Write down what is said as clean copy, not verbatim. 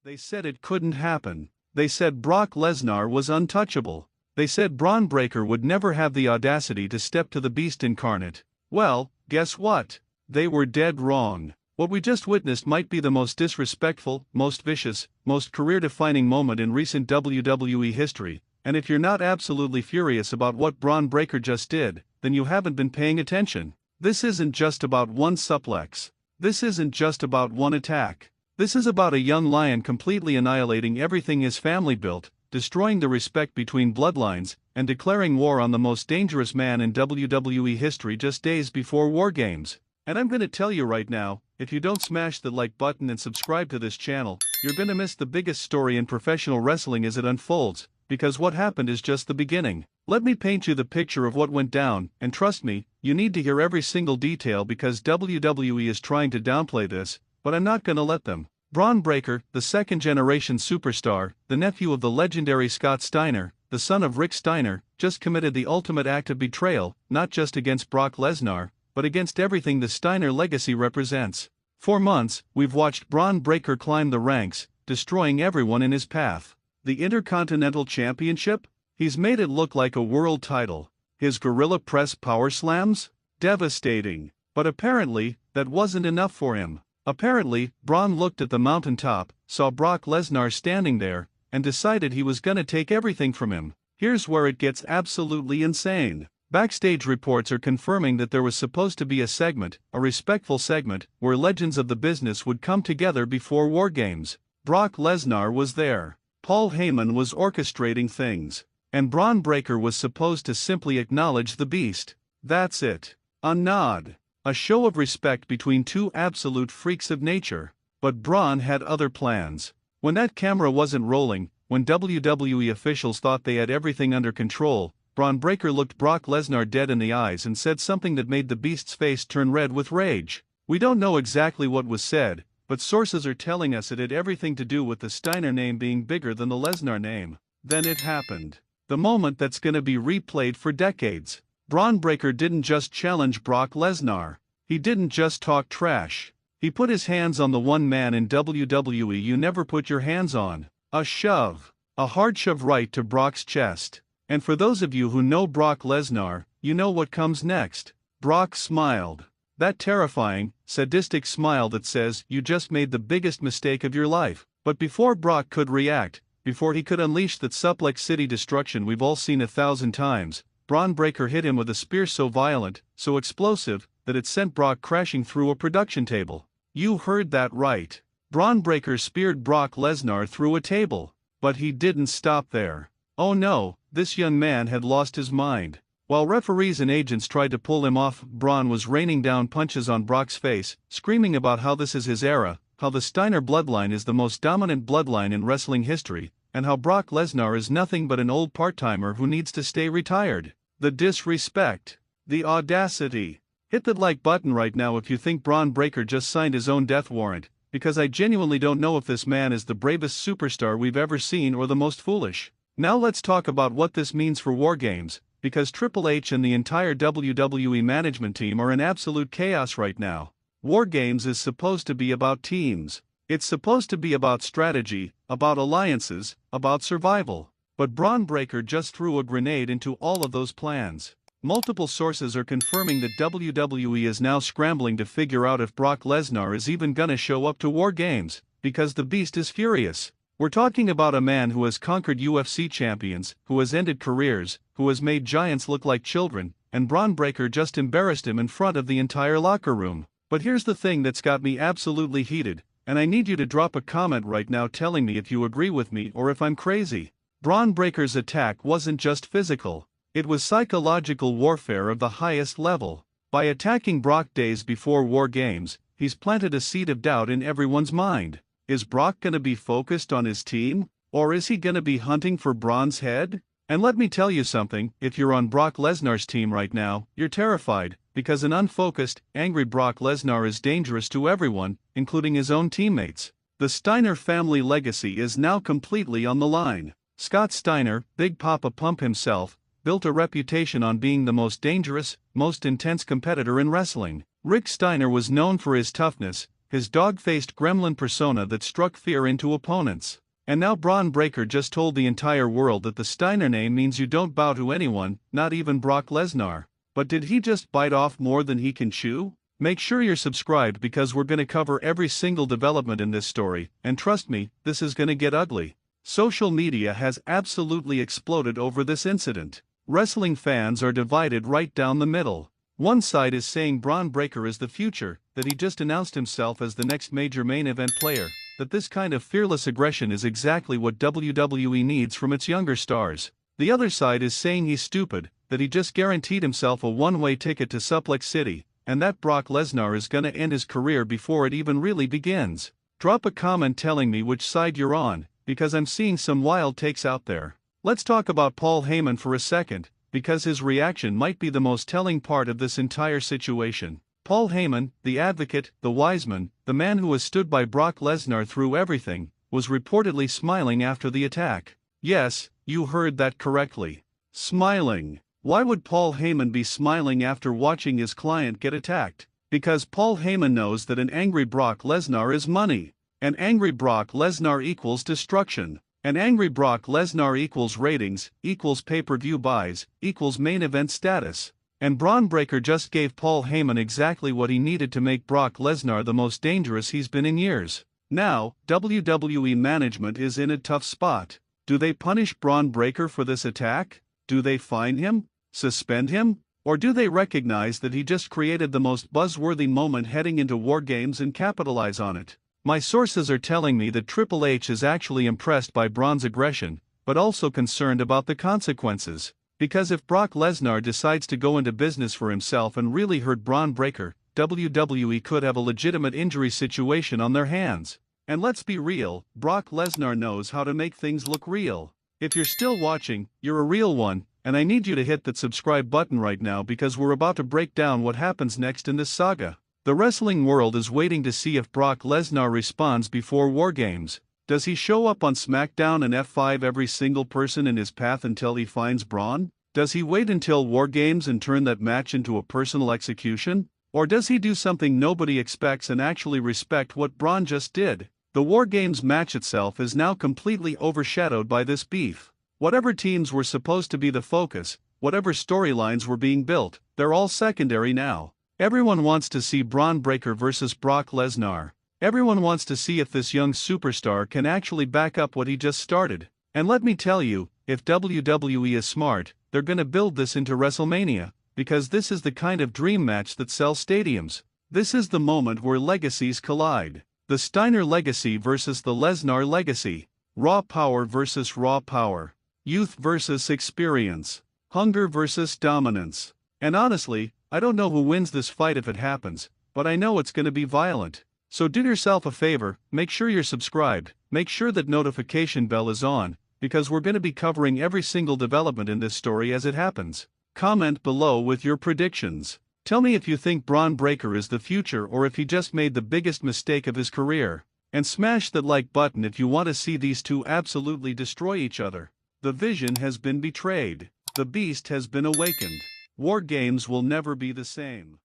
They said it couldn't happen. They said Brock Lesnar was untouchable. They said Bron Breakker would never have the audacity to step to the beast incarnate. Well, guess what? They were dead wrong. What we just witnessed might be the most disrespectful, most vicious, most career-defining moment in recent WWE history, and if you're not absolutely furious about what Bron Breakker just did, then you haven't been paying attention. This isn't just about one suplex. This isn't just about one attack. This is about a young lion completely annihilating everything his family built, destroying the respect between bloodlines, and declaring war on the most dangerous man in WWE history just days before Wargames. And I'm gonna tell you right now, if you don't smash the like button and subscribe to this channel, you're gonna miss the biggest story in professional wrestling as it unfolds, because what happened is just the beginning. Let me paint you the picture of what went down, and trust me, you need to hear every single detail because WWE is trying to downplay this, but I'm not gonna let them. Bron Breakker, the second-generation superstar, the nephew of the legendary Scott Steiner, the son of Rick Steiner, just committed the ultimate act of betrayal, not just against Brock Lesnar, but against everything the Steiner legacy represents. For months, we've watched Bron Breakker climb the ranks, destroying everyone in his path. The Intercontinental Championship? He's made it look like a world title. His Gorilla Press power slams? Devastating. But apparently, that wasn't enough for him. Apparently, Bron looked at the mountaintop, saw Brock Lesnar standing there, and decided he was gonna take everything from him. Here's where it gets absolutely insane. Backstage reports are confirming that there was supposed to be a segment, a respectful segment, where legends of the business would come together before Wargames. Brock Lesnar was there. Paul Heyman was orchestrating things. And Bron Breakker was supposed to simply acknowledge the beast. That's it. A nod. A show of respect between two absolute freaks of nature. But Bron had other plans. When that camera wasn't rolling, when WWE officials thought they had everything under control, Bron Breakker looked Brock Lesnar dead in the eyes and said something that made the beast's face turn red with rage. We don't know exactly what was said, but sources are telling us it had everything to do with the Steiner name being bigger than the Lesnar name. Then it happened. The moment that's gonna be replayed for decades. Bron Breakker didn't just challenge Brock Lesnar. He didn't just talk trash. He put his hands on the one man in WWE you never put your hands on. A shove. A hard shove right to Brock's chest. And for those of you who know Brock Lesnar, you know what comes next. Brock smiled. That terrifying, sadistic smile that says, you just made the biggest mistake of your life. But before Brock could react, before he could unleash that Suplex City destruction we've all seen 1,000 times, Bron Breakker hit him with a spear so violent, so explosive, that it sent Brock crashing through a production table. You heard that right. Bron Breakker speared Brock Lesnar through a table. But he didn't stop there. Oh no, this young man had lost his mind. While referees and agents tried to pull him off, Bron was raining down punches on Brock's face, screaming about how this is his era, how the Steiner bloodline is the most dominant bloodline in wrestling history, and how Brock Lesnar is nothing but an old part-timer who needs to stay retired. The disrespect. The audacity. Hit that like button right now if you think Bron Breakker just signed his own death warrant, because I genuinely don't know if this man is the bravest superstar we've ever seen or the most foolish. Now let's talk about what this means for Wargames, because Triple H and the entire WWE management team are in absolute chaos right now. Wargames is supposed to be about teams. It's supposed to be about strategy, about alliances, about survival. But Bron Breakker just threw a grenade into all of those plans. Multiple sources are confirming that WWE is now scrambling to figure out if Brock Lesnar is even gonna show up to Wargames, because the beast is furious. We're talking about a man who has conquered UFC champions, who has ended careers, who has made giants look like children, and Bron Breakker just embarrassed him in front of the entire locker room. But here's the thing that's got me absolutely heated, and I need you to drop a comment right now telling me if you agree with me or if I'm crazy. Bron Breakker's attack wasn't just physical. It was psychological warfare of the highest level. By attacking Brock days before Wargames, he's planted a seed of doubt in everyone's mind. Is Brock gonna be focused on his team? Or is he gonna be hunting for Bron's head? And let me tell you something, if you're on Brock Lesnar's team right now, you're terrified, because an unfocused, angry Brock Lesnar is dangerous to everyone, including his own teammates. The Steiner family legacy is now completely on the line. Scott Steiner, Big Papa Pump himself, built a reputation on being the most dangerous, most intense competitor in wrestling. Rick Steiner was known for his toughness, his dog-faced gremlin persona that struck fear into opponents. And now Bron Breakker just told the entire world that the Steiner name means you don't bow to anyone, not even Brock Lesnar. But did he just bite off more than he can chew? Make sure you're subscribed because we're gonna cover every single development in this story, and trust me, this is gonna get ugly. Social media has absolutely exploded over this incident. Wrestling fans are divided right down the middle. One side is saying Bron Breakker is the future, that he just announced himself as the next major main event player, that this kind of fearless aggression is exactly what WWE needs from its younger stars. The other side is saying he's stupid, that he just guaranteed himself a one-way ticket to Suplex City, and that Brock Lesnar is gonna end his career before it even really begins. Drop a comment telling me which side you're on, because I'm seeing some wild takes out there. Let's talk about Paul Heyman for a second, because his reaction might be the most telling part of this entire situation. Paul Heyman, the advocate, the wise man, the man who has stood by Brock Lesnar through everything, was reportedly smiling after the attack. Yes, you heard that correctly. Smiling. Why would Paul Heyman be smiling after watching his client get attacked? Because Paul Heyman knows that an angry Brock Lesnar is money. An angry Brock Lesnar equals destruction. An angry Brock Lesnar equals ratings, equals pay-per-view buys, equals main event status. And Bron Breakker just gave Paul Heyman exactly what he needed to make Brock Lesnar the most dangerous he's been in years. Now, WWE management is in a tough spot. Do they punish Bron Breakker for this attack? Do they fine him? Suspend him? Or do they recognize that he just created the most buzzworthy moment heading into Wargames and capitalize on it? My sources are telling me that Triple H is actually impressed by Bron's aggression, but also concerned about the consequences. Because if Brock Lesnar decides to go into business for himself and really hurt Bron Breakker, WWE could have a legitimate injury situation on their hands. And let's be real, Brock Lesnar knows how to make things look real. If you're still watching, you're a real one, and I need you to hit that subscribe button right now because we're about to break down what happens next in this saga. The wrestling world is waiting to see if Brock Lesnar responds before Wargames. Does he show up on SmackDown and F5 every single person in his path until he finds Bron? Does he wait until Wargames and turn that match into a personal execution? Or does he do something nobody expects and actually respect what Bron just did? The Wargames match itself is now completely overshadowed by this beef. Whatever teams were supposed to be the focus, whatever storylines were being built, they're all secondary now. Everyone wants to see Bron Breakker versus Brock Lesnar. Everyone wants to see if this young superstar can actually back up what he just started. And let me tell you, if WWE is smart, they're gonna build this into WrestleMania, because this is the kind of dream match that sells stadiums. This is the moment where legacies collide. The Steiner legacy versus the Lesnar legacy. Raw power versus raw power. Youth versus experience. Hunger versus dominance. And honestly, I don't know who wins this fight if it happens, but I know it's gonna be violent. So do yourself a favor, make sure you're subscribed, make sure that notification bell is on, because we're gonna be covering every single development in this story as it happens. Comment below with your predictions. Tell me if you think Bron Breakker is the future or if he just made the biggest mistake of his career. And smash that like button if you want to see these two absolutely destroy each other. The vision has been betrayed. The beast has been awakened. Wargames will never be the same.